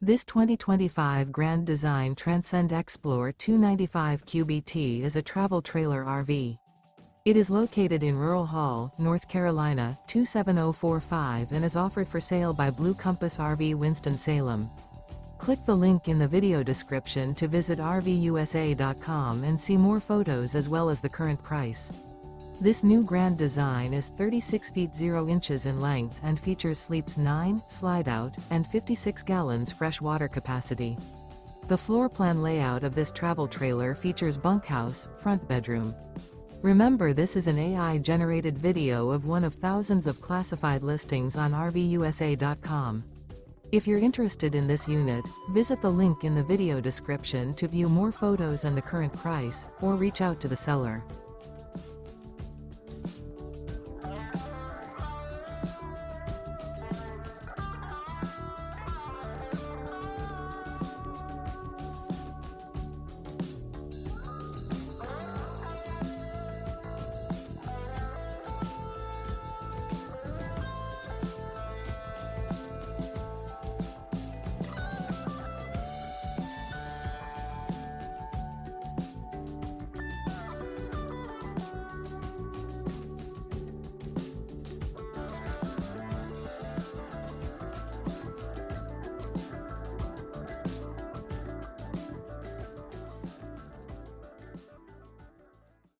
This 2025 Grand Design Transcend Xplor 295 QBT is a travel trailer RV. It is located in Rural Hall, North Carolina, 27045 and is offered for sale by Blue Compass RV Winston, Salem. Click the link in the video description to visit RVUSA.com and see more photos as well as the current price. This new Grand Design is 36 feet 0 inches in length and features sleeps 9, Slideout, and 56 gallons fresh water capacity. The floor plan layout of this travel trailer features bunkhouse, front bedroom. Remember, this is an AI-generated video of one of thousands of classified listings on RVUSA.com. If you're interested in this unit, visit the link in the video description to view more photos and the current price, or reach out to the seller.